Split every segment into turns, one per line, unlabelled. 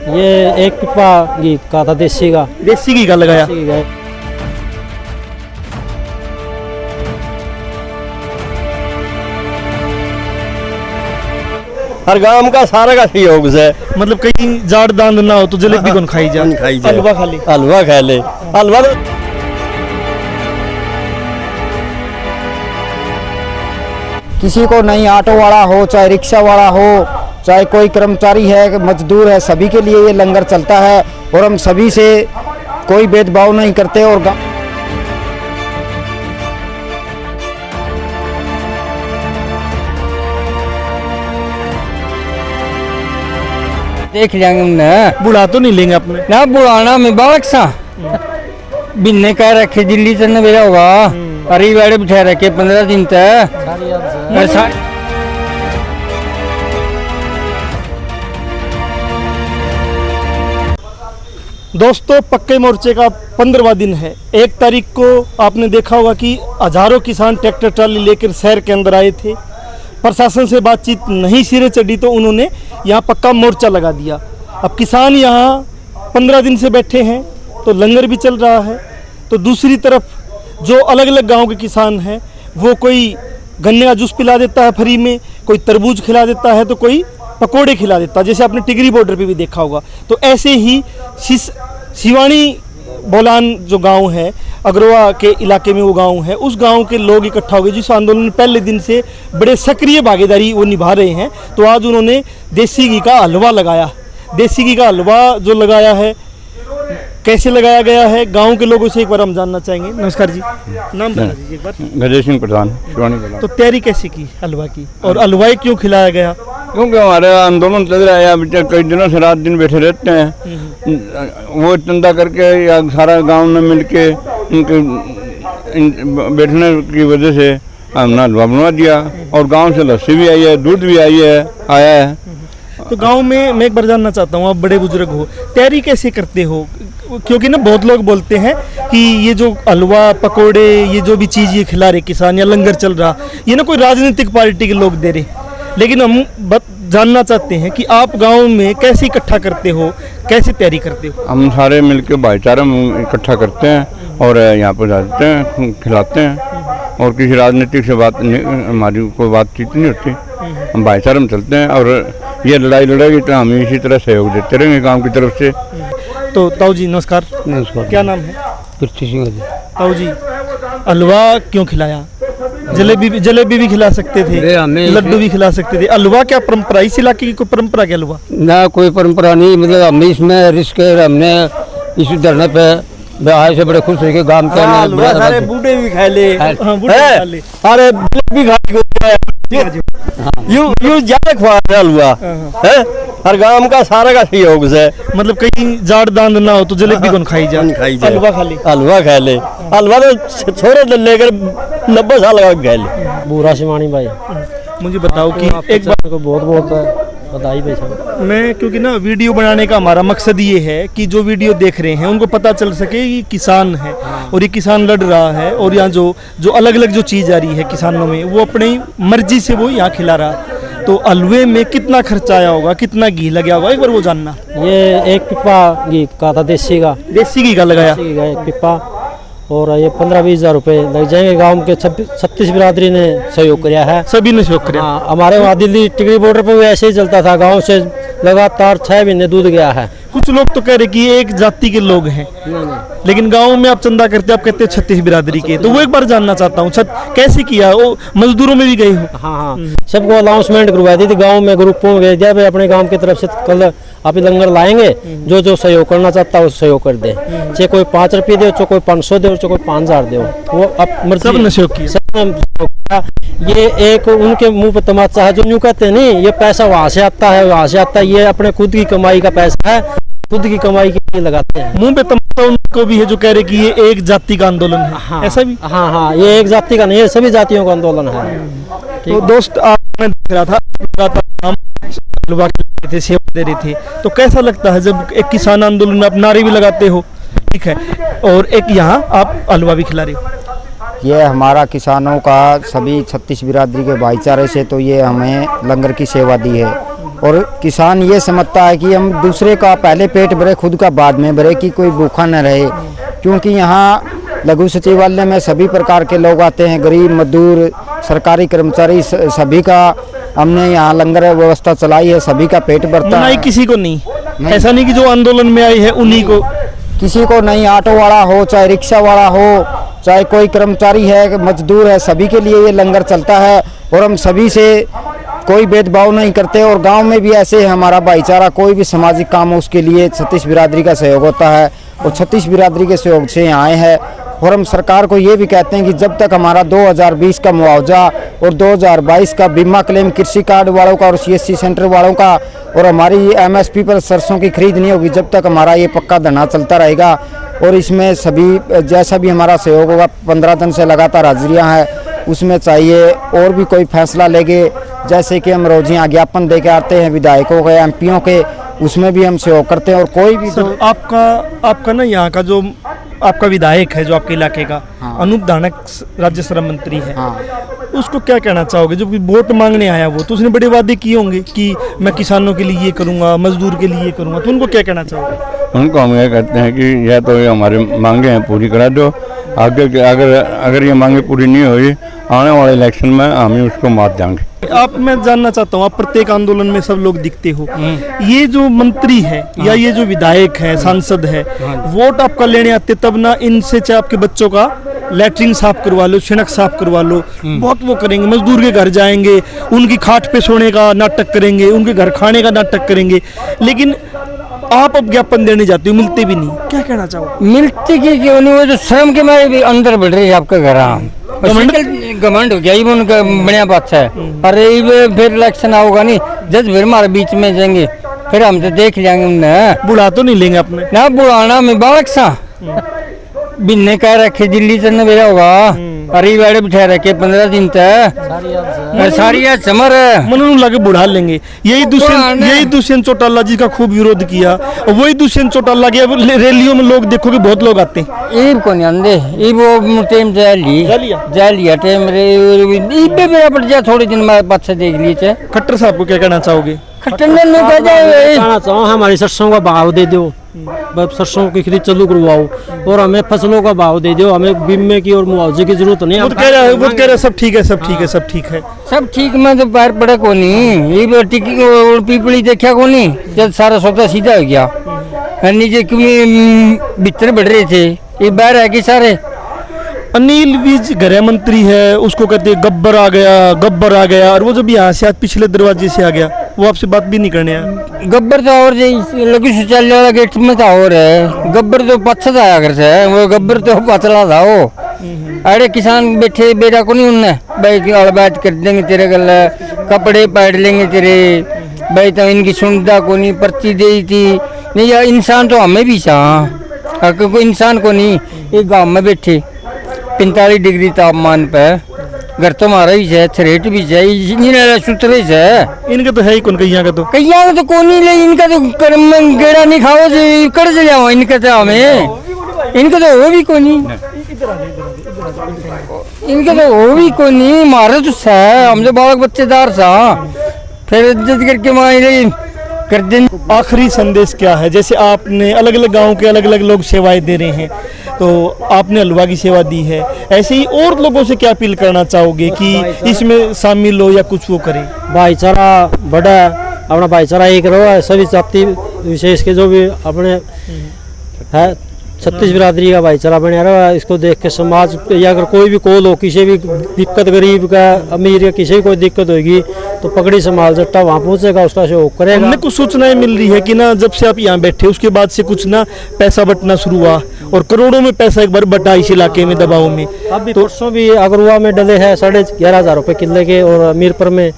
ये एक पिपा घी का था, देसी घी का लगाया।
हर गांव का सारा का सहयोग से,
मतलब कहीं जाड़ दांद ना हो तो जलेबी कौन खाई जा, हलवा खा ले,
हलवा खा ले। हलवा तो
किसी को नहीं, ऑटो वाला हो चाहे रिक्शा वाला हो चाहे कोई कर्मचारी है मजदूर है, सभी के लिए ये लंगर चलता है और हम सभी से कोई भेदभाव नहीं करते। और
देख लेंगे हमने,
बुला तो नहीं लेंगे अपने
ना बुलाना मैं बालक सा बिन्ने कह रखे दिल्ली से न भेजा होगा, अरे वाड़े बिठा रखे 15 दिन तक।
दोस्तों, पक्के मोर्चे का 15वां दिन है। 1 तारीख को आपने देखा होगा कि हजारों किसान ट्रैक्टर ट्राली लेकर शहर के अंदर आए थे। प्रशासन से बातचीत नहीं सिरे चढ़ी तो उन्होंने यहाँ पक्का मोर्चा लगा दिया। अब किसान यहाँ 15 दिन से बैठे हैं तो लंगर भी चल रहा है, तो दूसरी तरफ जो अलग अलग गांव के किसान हैं वो कोई गन्ने का जूस पिला देता है फ्री में, कोई तरबूज खिला देता है, तो कोई पकोड़े खिला देता है, जैसे आपने टिगरी बॉर्डर पे भी देखा होगा। तो ऐसे ही सिवानी बोलान जो गांव है, अग्रवा के इलाके में वो गांव है, उस गांव के लोग इकट्ठा हो गए जिस आंदोलन में पहले दिन से बड़े सक्रिय भागीदारी वो निभा रहे हैं। तो आज उन्होंने देसी घी का हलवा लगाया। देसी घी का हलवा जो लगाया है, कैसे लगाया गया है, गांव के लोगों से एक बार हम जानना चाहेंगे। नमस्कार जी, नाम बता दीजिए एक बार।
गजेश सिंह प्रधान, शिवानी बोला।
तो तैयारी कैसे की हलवा की, और हलवाई क्यों खिलाया गया?
क्योंकि हमारे आंदोलन चल रहा है, अभी कई दिनों से रात दिन बैठे रहते हैं, वो चंदा करके या सारा गांव में मिलके उनके बैठने की वजह से हमने हलवा बनवा दिया। और गांव से लस्सी भी आई है, दूध भी आया है।
तो गांव में मैं एक बार जानना चाहता हूँ, आप बड़े बुजुर्ग हो, तैयारी कैसे करते हो? क्योंकि ना बहुत लोग बोलते हैं कि ये जो हलवा पकोड़े, ये जो भी चीज़ ये खिला रहे किसान या लंगर चल रहा, ये ना कोई राजनीतिक पार्टी के लोग दे रहे। लेकिन हम जानना चाहते हैं कि आप गांव में कैसे इकट्ठा करते हो, कैसे तैयारी करते हो?
हम सारे मिलके भाईचारा इकट्ठा करते हैं और यहाँ पर जाते हैं, खिलाते हैं, और किसी राजनीतिक से बात नहीं, हमारी कोई बातचीत नहीं होती। हम भाईचारा में चलते हैं और ये लड़ाई लड़ेगी तो हम इसी तरह सहयोग देते रहेंगे गांव की तरफ से।
तो ताऊ जी नमस्कार।
नमस्कार।
क्या नाम है?
पृथ्वी सिंह जी।
ताऊ जी, हलवा क्यों खिलाया? जलेबी भी खिला सकते थे, लड्डू भी खिला सकते थे। हलवा क्या परंपरा, इस इलाके की कोई परंपरा क्या हलवा?
ना कोई परंपरा नहीं, मतलब हम इसमें रिस्क है, हमने इस धरने पे आए से बड़े खुश रह के गांव के
सारे बूढ़े भी खा ले,
अरे
भी खा यूं ज्यादा खवा हलवा है। हर गांव का सारा का सहयोग से,
मतलब कहीं जाड़ दांद ना हो तो जलेबी कौन खाई जा, हलवा खा ले।
हलवा खा ले। हलवा तो छोरे लेकर 90 साल का खा ले।
बुरा शिवानी भाई,
मुझे बताओ कि एक बार
को बहुत बहुत बधाई भाई साहब।
मैं, क्योंकि ना वीडियो बनाने का हमारा मकसद ये है कि जो वीडियो देख रहे हैं उनको पता चल सके कि किसान है और ये किसान लड़ रहा है, और यहाँ जो अलग अलग जो चीज़ आ रही है किसानों में, वो अपनी मर्जी से वो यहाँ खिला रहा है। तो हलवे में कितना खर्चा आया होगा, कितना घी लगा होगा, एक बार वो जानना।
ये एक पिपा घी का था, देसी
घी का लगाया।
एक पिपा, और ये 15-20 हज़ार रुपये लग जाएंगे। गांव के 36 बिरादरी ने सहयोग किया है,
सभी ने सहयोग किया।
हमारे वहाँ दिल्ली टिगरी बॉर्डर पे भी ऐसे ही चलता था, गांव से लगातार 6 महीने दूध गया है।
कुछ लोग तो कह रहे कि ये एक जाति के लोग हैं, लेकिन गांव में आप चंदा करते, आप कहते हो 36 बिरादरी के। तो वो एक बार जानना चाहता हूँ, कैसे किया? वो मजदूरों में भी गए हो?
हाँ, सबको अनाउंसमेंट करवाई थी गांव में, ग्रुपों में दिया भाई अपने गांव की तरफ से कल आप लंगर लाएंगे, जो सहयोग करना चाहता है वो सहयोग कर दे, चाहे कोई 5 रुपये दे, चाहे कोई 500 दे, चाहे कोई 5000 दे, वो अब
सब ने सहयोग किया।
ये एक उनके मुंह पर तमाचा है जो यूँ कहते हैं नहीं, ये पैसा वहाँ से आता है, वहाँ से आता है, ये अपने खुद की कमाई का पैसा है, खुद की कमाई के लिए लगाते हैं।
मुंह पे तमाचा उनको भी है जो कह रहे कि ये एक जाति का आंदोलन है।
हाँ,
ऐसा भी?
हाँ, ये एक जाति का नहीं है, सभी जातियों का आंदोलन है।
तो दोस्त, मैं देख रहा था हलवा थे, सेवा दे रहे थे, तो कैसा लगता है जब एक किसान आंदोलन में आप नारे भी लगाते हो, ठीक है, और एक यहाँ आप हलवा भी खिला रहे हो?
ये हमारा किसानों का सभी 36 बिरादरी के भाईचारे से तो ये हमें लंगर की सेवा दी है। और किसान ये समझता है कि हम दूसरे का पहले पेट भरे खुद का बाद में भरे, कि कोई भूखा न रहे। क्योंकि यहाँ लघु सचिवालय में सभी प्रकार के लोग आते हैं, गरीब, मजदूर, सरकारी कर्मचारी, सभी का हमने यहाँ लंगर व्यवस्था चलाई है, सभी का पेट भरता
मनाई
है।
किसी को नहीं, ऐसा नहीं कि जो आंदोलन में आई है उन्हीं को।
किसी को नहीं, ऑटो वाला हो चाहे रिक्शा वाला हो, चाहे कोई कर्मचारी है, मजदूर है, सभी के लिए ये लंगर चलता है। और हम सभी से कोई भेदभाव नहीं करते। और गांव में भी ऐसे हमारा भाईचारा, कोई भी सामाजिक काम हो उसके लिए छत्तीस बिरादरी का सहयोग होता है और छत्तीस बिरादरी के सहयोग से यहाँ आए हैं। और हम सरकार को ये भी कहते हैं कि जब तक हमारा 2020 का मुआवजा और 2022 का बीमा क्लेम कृषि कार्ड वालों का और CSC सेंटर वालों का और हमारी MSP पर सरसों की खरीद नहीं होगी, जब तक हमारा ये पक्का धरना चलता रहेगा। और इसमें सभी जैसा भी हमारा सहयोग होगा, 15 दिन से लगातार हाजिरियाँ हैं, उसमें चाहिए और भी कोई फैसला लेंगे। जैसे कि हम रोजियाँ ज्ञापन दे के आते हैं विधायकों के, MPओं के, उसमें भी हम सहयोग करते हैं। और कोई भी
सर, आपका ना यहाँ का जो आपका विधायक है जो आपके इलाके का,
हाँ।
अनूप धानक राज्य श्रम मंत्री है,
हाँ,
उसको क्या कहना चाहोगे? जो वोट मांगने आया वो तो उसने बड़े वादे किए होंगे कि मैं किसानों के लिए ये करूंगा, मजदूर के लिए ये करूंगा, तो उनको क्या कहना चाहोगे?
उनको हम ये कहते हैं कि यह तो ये हमारे मांगे हैं पूरी करा दो। आगे अगर ये मांगे पूरी नहीं हुई, आने वाले इलेक्शन में हम ही उसको मात देंगे।
आप, मैं जानना चाहता हूँ, आप प्रत्येक आंदोलन में सब लोग दिखते हो, ये जो मंत्री है या ये जो विधायक है, सांसद है, वोट आपका लेने आते तब ना, इनसे चाहे आपके बच्चों का लैट्रिन साफ करवा लो, शिनक साफ करवा लो, बहुत वो करेंगे, मजदूर के घर जाएंगे, उनकी खाट पे सोने का नाटक करेंगे, उनके घर खाने का नाटक करेंगे, लेकिन आप अब ज्ञापन देने जाते हो, मिलते भी नहीं, क्या कहना चाहोगे?
मिलती की क्यों नहीं, वो जो श्रम के मारे भी अंदर बढ़ रही है आपका घर। घमंड हो गया, ये उनका बढ़िया बात है। अरे ये फिर इलेक्शन आओगा नहीं, जज फिर हमारे बीच में जाएंगे, फिर हम तो देख जाएंगे उन्हें।
बुढ़ा तो नहीं लेंगे अपने
ना बुढ़ाना में बालक सा बिन्ने कह रखे दिल्ली से नवेरा होगा, अरे वाड़े बिठा रखे 15 दिन तक सारी चमर
मन लगे बुढ़ा लेंगे। यही दुष्यंत चौटाला जी का खूब विरोध किया, और वही दुष्यंत चौटाला के रैलियों में लोग देखोगे बहुत लोग आते हैं।
ये को नहीं आंदे, ये वो टाइम जालिया टाइम रे, इबे मेरा पड़ जा थोड़े दिन में पाछे देख लीजिए।
खट्टर साहब को क्या कहना चाहोगे?
खट्टर ने कह जाए
कहना चाहूँ हमारी सरसों का भाव दे दो, सरसों की खरीद चालू करवाओ, और हमें फसलों का भाव दे दो, हमें बीमे की और मुआवजे की जरूरत नहीं है।
वो कह रहा है सब ठीक है, सब ठीक है, सब ठीक है,
सब ठीक। मैं तो पैर पड़े को नहीं, ये टिकी पीपली देखा को नहीं, जब सारा सौदा सीधा हो गया, नीचे क्यों भीतर बढ़ रहे थे, ये बाहर है कि सारे।
अनिल विज गृह मंत्री है, उसको कहते हैं गब्बर आ गया, और वो जब यहाँ से आज पिछले दरवाजे से आ गया, वो आपसे बात भी नहीं करने आया।
गब्बर तो और लघु शौचालय वाला गेट में था, और है गब्बर तो पछत आया घर से, वो गब्बर तो पतला था वो। अरे किसान बैठे बेटा को नहीं, उनने भाई बात कर देंगे तेरे गल, कपड़े पाड़ लेंगे तेरे भाई, तो इनकी सुनता को नहीं, पर्ची दी थी नहीं यार। इंसान तो हमें भी चाह, कोई इंसान को नहीं, एक गाँव में बैठे 45 डिग्री तापमान पे, घर तो हमारा ही है, थ्रेट भी है, सूत्र है,
इनके तो है ही कौन कहिया का तो
कौन ही ले, इनका तो गेड़ा नहीं खाओ कर जाओ, इनका तो हमें, इनका तो वो भी कौन, इनका तो वो भी कौन नहीं, मारे तो है, हम जो बालक बच्चेदार सा, फिर इज्जत करके मारे कर दें।
आखिरी संदेश क्या है? जैसे आपने अलग अलग गांव के अलग अलग लोग सेवाएं दे रहे हैं, तो आपने हलवा की सेवा दी है, ऐसे ही और लोगों से क्या अपील करना चाहोगे कि इसमें शामिल हो या कुछ वो करें?
भाईचारा बड़ा, अपना भाईचारा एक रहो, सभी जाति विशेष के जो भी अपने है छत्तीस बिरादरी का भाईचारा बने रहा। इसको देख के समाज या अगर कोई भी कोल हो, किसी भी दिक्कत, गरीब का अमीर या किसी कोई दिक्कत होगी तो पकड़ी समाज जट्टा वहाँ पहुँचेगा, उसका सहयोग करेगा।
हमने कुछ सूचनाएं मिल रही है कि ना, जब से आप यहाँ बैठे उसके बाद से कुछ ना पैसा बटना शुरू हुआ, और करोड़ों में पैसा एक बार बटा इस इलाके में, दबाव में।
अभी परसों भी अगरुआ में डले हैं 11,500 रुपये किले के, और मीरपुर में,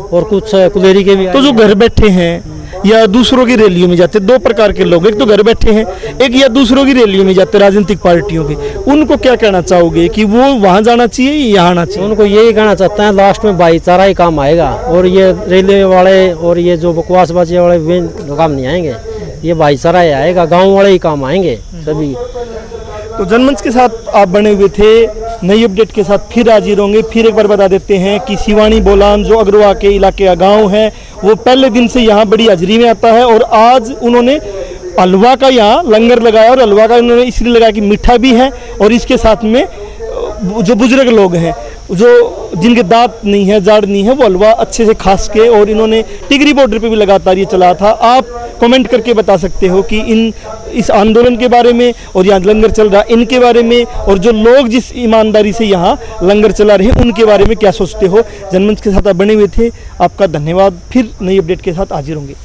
और कुछ कुलेरी के भी।
तो जो घर बैठे हैं या दूसरों की रैलियों में जाते, दो प्रकार के लोग, एक तो घर बैठे हैं, एक या दूसरों की रैलियों में जाते राजनीतिक पार्टियों के, उनको क्या कहना चाहोगे कि वो वहाँ जाना चाहिए या यहाँ आना चाहिए?
उनको यही कहना चाहते हैं लास्ट में भाईचारा ही काम आएगा, और ये रेलवे वाले और ये जो बकवासबाजी वाले वे काम नहीं आएंगे, ये भाईचारा ही आएगा, गाँव वाले ही काम आएंगे सभी।
तो जनमंच के साथ आप बने हुए थे, नई अपडेट के साथ फिर हाजिर होंगे। फिर एक बार बता देते हैं कि सिवानी बोलान जो अग्रवा के इलाके का गाँव है, वो पहले दिन से यहाँ बड़ी हाजिरी में आता है। और आज उन्होंने हलवा का यहाँ लंगर लगाया, और हलवा का उन्होंने इसलिए लगाया कि मीठा भी है, और इसके साथ में जो बुजुर्ग लोग हैं, जो जिनके दांत नहीं है, जाड़ नहीं है, वो हलवा अच्छे से खास के, और इन्होंने टिगरी बॉर्डर पे भी लगातार ये चला था। आप कमेंट करके बता सकते हो कि इस आंदोलन के बारे में और यहाँ लंगर चल रहा इनके बारे में, और जो लोग जिस ईमानदारी से यहाँ लंगर चला रहे हैं उनके बारे में क्या सोचते हो। जनमंच के साथ आप बने हुए थे, आपका धन्यवाद। फिर नई अपडेट के साथ हाजिर होंगे।